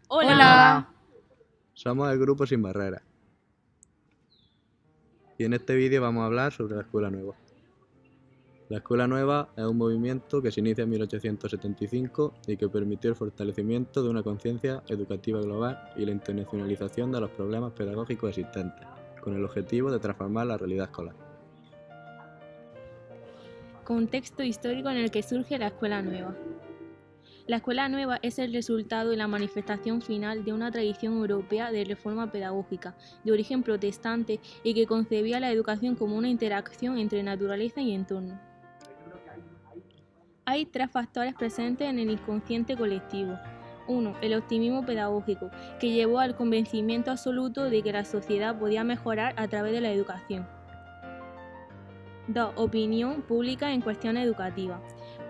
Hola. Somos el grupo Sin Barreras y en este vídeo vamos a hablar sobre la Escuela Nueva. La Escuela Nueva es un movimiento que se inicia en 1875 y que permitió el fortalecimiento de una conciencia educativa global y la internacionalización de los problemas pedagógicos existentes, con el objetivo de transformar la realidad escolar. Contexto histórico en el que surge la Escuela Nueva. La Escuela Nueva es el resultado y la manifestación final de una tradición europea de reforma pedagógica, de origen protestante y que concebía la educación como una interacción entre naturaleza y entorno. Hay tres factores presentes en el inconsciente colectivo. 1. El optimismo pedagógico, que llevó al convencimiento absoluto de que la sociedad podía mejorar a través de la educación. 2. Opinión pública en cuestiones educativas.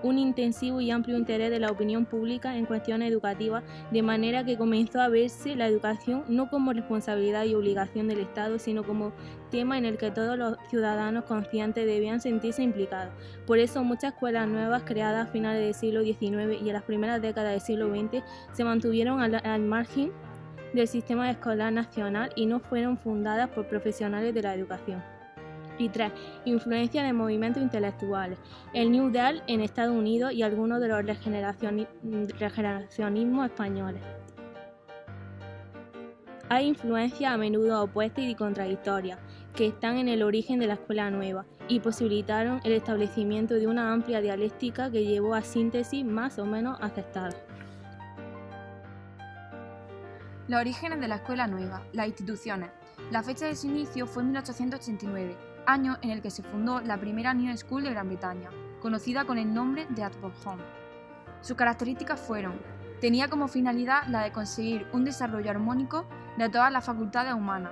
Un intensivo y amplio interés de la opinión pública en cuestiones educativas, de manera que comenzó a verse la educación no como responsabilidad y obligación del Estado, sino como tema en el que todos los ciudadanos conscientes debían sentirse implicados. Por eso muchas escuelas nuevas creadas a finales del siglo XIX y en las primeras décadas del siglo XX se mantuvieron al margen del sistema escolar nacional y no fueron fundadas por profesionales de la educación. Y 3. Influencia de movimientos intelectuales. El New Deal en Estados Unidos y algunos de los regeneracionismos españoles. Hay influencias a menudo opuestas y contradictorias que están en el origen de la Escuela Nueva y posibilitaron el establecimiento de una amplia dialéctica que llevó a síntesis más o menos aceptadas. Los orígenes de la Escuela Nueva, las instituciones. La fecha de su inicio fue 1889, año en el que se fundó la primera New School de Gran Bretaña, conocida con el nombre de Ashburnham. Sus características fueron: tenía como finalidad la de conseguir un desarrollo armónico de todas las facultades humanas.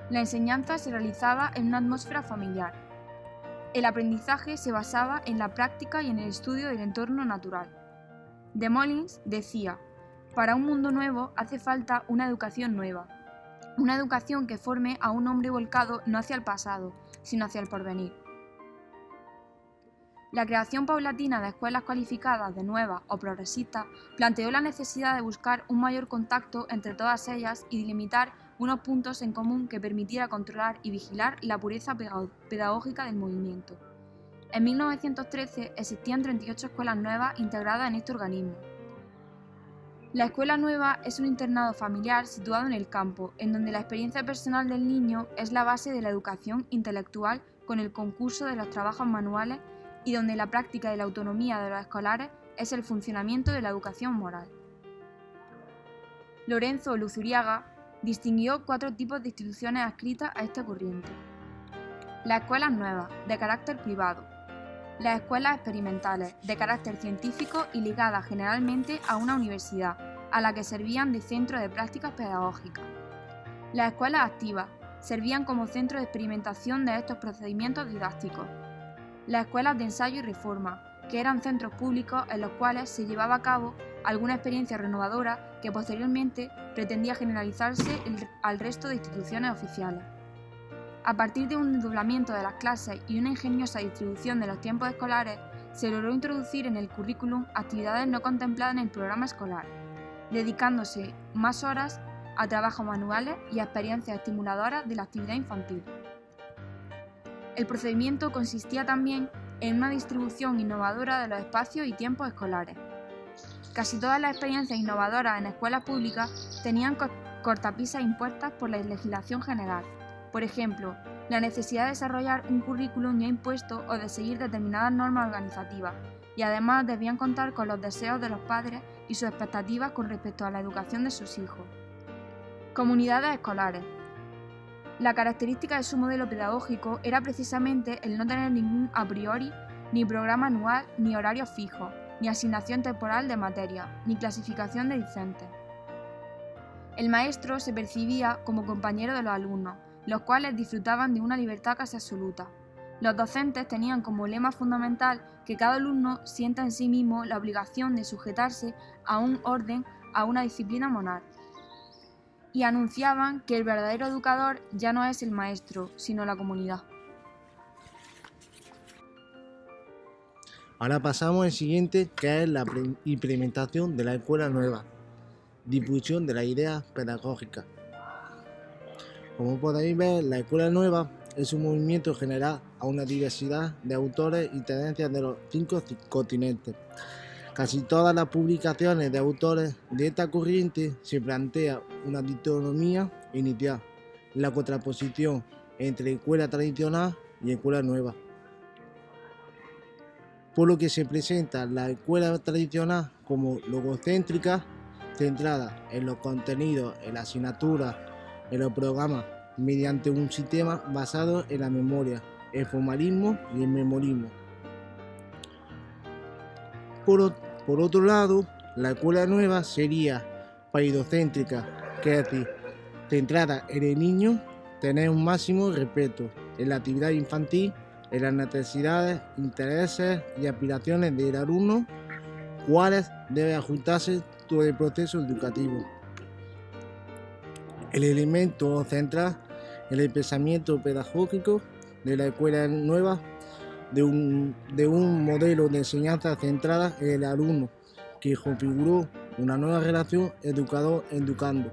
La enseñanza se realizaba en una atmósfera familiar. El aprendizaje se basaba en la práctica y en el estudio del entorno natural. De Moulins decía: para un mundo nuevo hace falta una educación nueva. Una educación que forme a un hombre volcado no hacia el pasado, sino hacia el porvenir. La creación paulatina de escuelas cualificadas de nuevas o progresistas planteó la necesidad de buscar un mayor contacto entre todas ellas y delimitar unos puntos en común que permitiera controlar y vigilar la pureza pedagógica del movimiento. En 1913 existían 38 escuelas nuevas integradas en este organismo. La Escuela Nueva es un internado familiar situado en el campo, en donde la experiencia personal del niño es la base de la educación intelectual con el concurso de los trabajos manuales y donde la práctica de la autonomía de los escolares es el funcionamiento de la educación moral. Lorenzo Luzuriaga distinguió 4 tipos de instituciones adscritas a esta corriente. Las escuelas nuevas, de carácter privado. Las escuelas experimentales, de carácter científico y ligadas generalmente a una universidad, a la que servían de centro de prácticas pedagógicas. Las escuelas activas servían como centro de experimentación de estos procedimientos didácticos. Las escuelas de ensayo y reforma, que eran centros públicos en los cuales se llevaba a cabo alguna experiencia renovadora que posteriormente pretendía generalizarse al resto de instituciones oficiales. A partir de un desdoblamiento de las clases y una ingeniosa distribución de los tiempos escolares, se logró introducir en el currículum actividades no contempladas en el programa escolar, dedicándose más horas a trabajos manuales y a experiencias estimuladoras de la actividad infantil. El procedimiento consistía también en una distribución innovadora de los espacios y tiempos escolares. Casi todas las experiencias innovadoras en escuelas públicas tenían cortapisas impuestas por la legislación general. Por ejemplo, la necesidad de desarrollar un currículum ya impuesto o de seguir determinadas normas organizativas, y además debían contar con los deseos de los padres y sus expectativas con respecto a la educación de sus hijos. Comunidades escolares. La característica de su modelo pedagógico era precisamente el no tener ningún a priori, ni programa anual, ni horarios fijos, ni asignación temporal de materia, ni clasificación de discentes. El maestro se percibía como compañero de los alumnos, los cuales disfrutaban de una libertad casi absoluta. Los docentes tenían como lema fundamental que cada alumno sienta en sí mismo la obligación de sujetarse a un orden, a una disciplina moral. Y anunciaban que el verdadero educador ya no es el maestro, sino la comunidad. Ahora pasamos al siguiente, que es la implementación de la Escuela Nueva. difusión de las ideas pedagógicas. Como podéis ver, la Escuela Nueva es un movimiento general a una diversidad de autores y tendencias de los 5 continentes. Casi todas las publicaciones de autores de esta corriente se plantea una dicotomía inicial, la contraposición entre escuela tradicional y escuela nueva. Por lo que se presenta la escuela tradicional como logocéntrica, centrada en los contenidos, en la asignatura, en los programas, mediante un sistema basado en la memoria, el formalismo y el memorismo. Por otro lado, la escuela nueva sería paidocéntrica, que es decir, centrada en el niño, tener un máximo respeto en la actividad infantil, en las necesidades, intereses y aspiraciones del alumno, cuales debe ajustarse todo el proceso educativo. El elemento central en el pensamiento pedagógico de la escuela nueva de un modelo de enseñanza centrada en el alumno, que configuró una nueva relación educador-educando.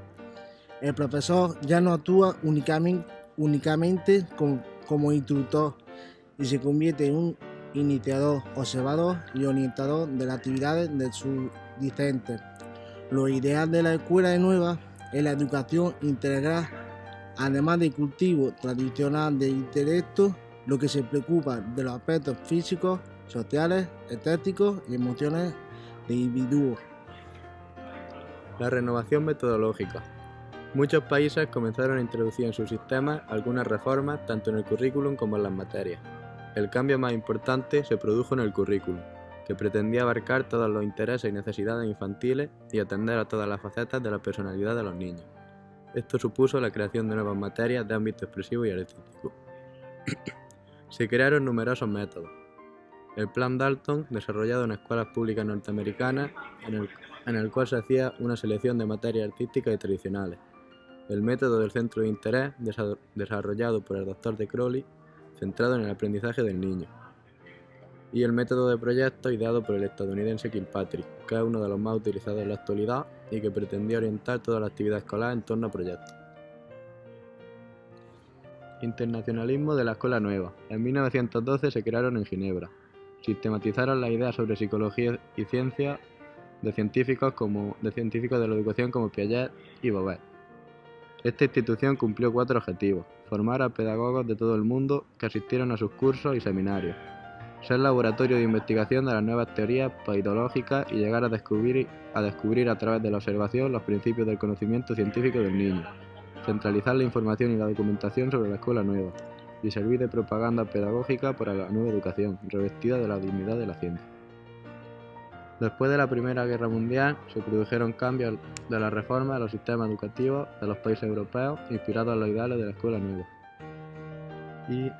El profesor ya no actúa únicamente como instructor y se convierte en un iniciador, observador y orientador de las actividades de sus discentes. Lo ideal de la escuela nueva es la educación integral, además del cultivo tradicional del intelecto, lo que se preocupa de los aspectos físicos, sociales, estéticos y emocionales del individuo. La renovación metodológica. Muchos países comenzaron a introducir en sus sistemas algunas reformas tanto en el currículum como en las materias. El cambio más importante se produjo en el currículum, que pretendía abarcar todos los intereses y necesidades infantiles y atender a todas las facetas de la personalidad de los niños. Esto supuso la creación de nuevas materias de ámbito expresivo y artístico. Se crearon numerosos métodos. El Plan Dalton, desarrollado en escuelas públicas norteamericanas, en el cual se hacía una selección de materias artísticas y tradicionales. El método del centro de interés, desarrollado por el Dr. de Crowley, centrado en el aprendizaje del niño. Y el método de proyectos, ideado por el estadounidense Kilpatrick, que es uno de los más utilizados en la actualidad y que pretendía orientar toda la actividad escolar en torno a proyectos. Internacionalismo de la Escuela Nueva. En 1912 se crearon en Ginebra. Sistematizaron las ideas sobre psicología y ciencia de científicos de la educación como Piaget y Bobet. Esta institución cumplió 4 objetivos: formar a pedagogos de todo el mundo que asistieron a sus cursos y seminarios, ser laboratorio de investigación de las nuevas teorías paidológicas y llegar a descubrir a través de la observación los principios del conocimiento científico del niño, centralizar la información y la documentación sobre la escuela nueva, y servir de propaganda pedagógica para la nueva educación, revestida de la dignidad de la ciencia. Después de la Primera Guerra Mundial, se produjeron cambios de la reforma de los sistemas educativos de los países europeos, inspirados en los ideales de la escuela nueva. Y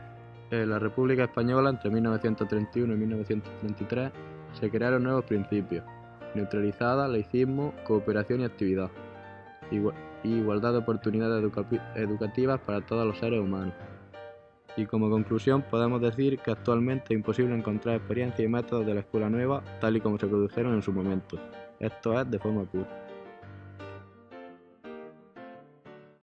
en la República Española, entre 1931 y 1933, se crearon nuevos principios: neutralidad, laicismo, cooperación y actividad, igualdad de oportunidades educativas para todos los seres humanos. Y como conclusión podemos decir que actualmente es imposible encontrar experiencias y métodos de la escuela nueva tal y como se produjeron en su momento, esto es, de forma pura.